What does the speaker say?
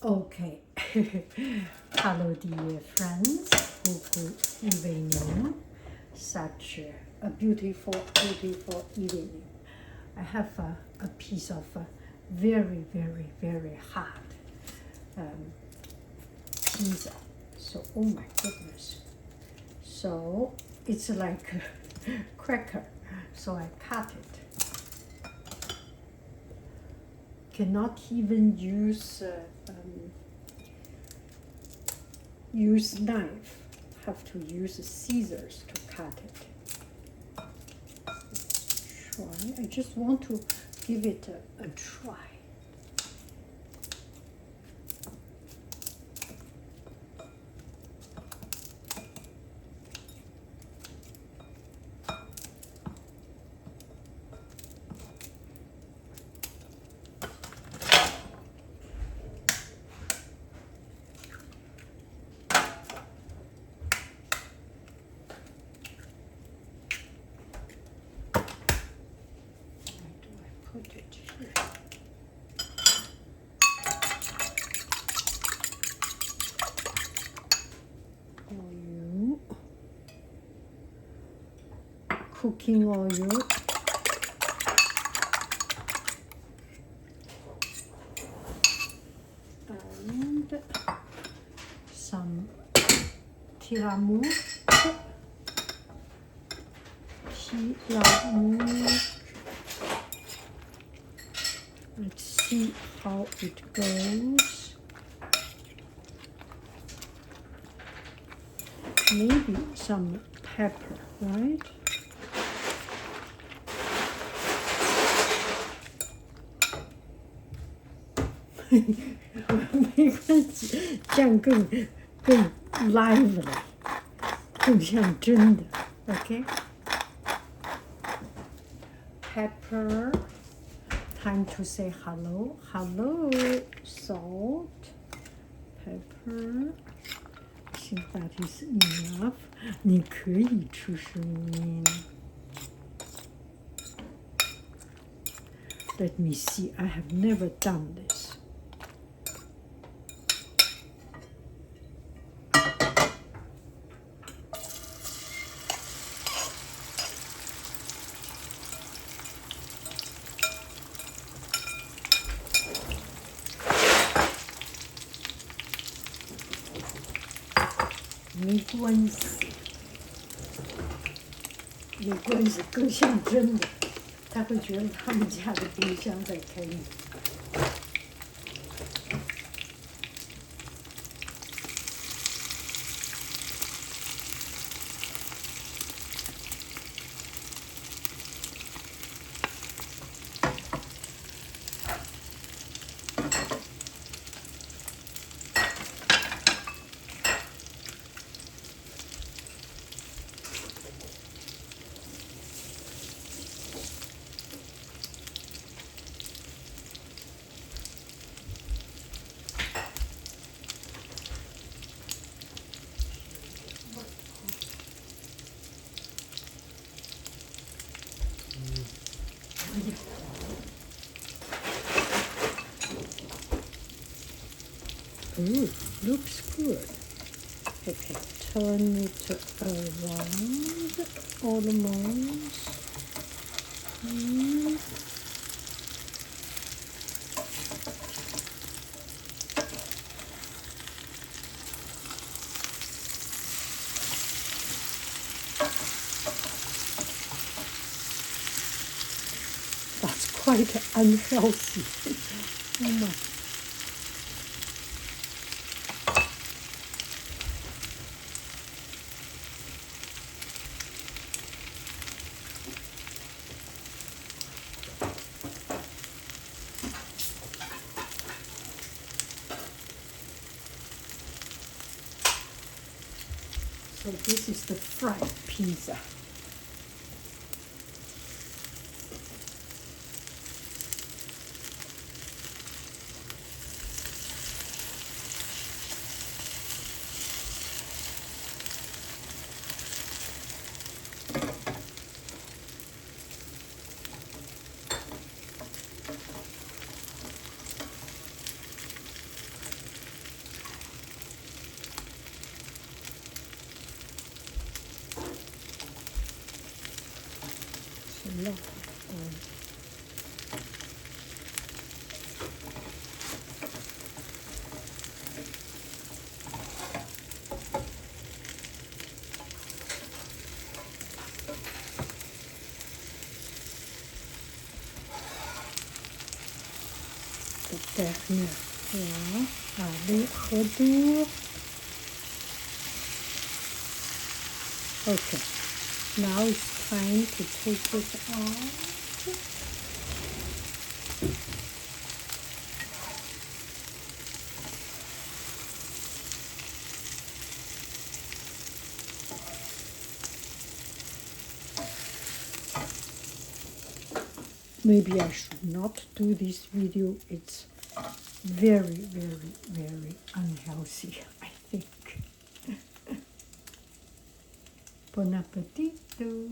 Okay. Hello, dear friends. Good evening. Such a beautiful, beautiful evening. I have a piece of very, very, very hot pizza. So, oh my goodness. So, it's like a cracker. So, I cut it. Cannot even use knife. Have to use scissors to cut it. Try. I just want to give it a try. Put it here. Oil, cooking oil, and some tiramisu. Let's see how it goes. Maybe some pepper, right?没关系，这样更 lively， 更像真的。OK。Pepper. Time to say hello. Hello. Salt. Pepper. I think that is enough. 你可以出声音。Let me see. I have never done this.没关系，没关系，更像真的。他会觉得他们家的冰箱在开门。Ooh, looks good. Okay, turn it around almost. That's quite unhealthy. Oh my. So this is the fried pizza. a lot of oil. Techniek, ja, aduk. Okay, now it's time to take it out. Maybe I should not do this video. It's very, very, very unhealthy, I think. Buon appetito!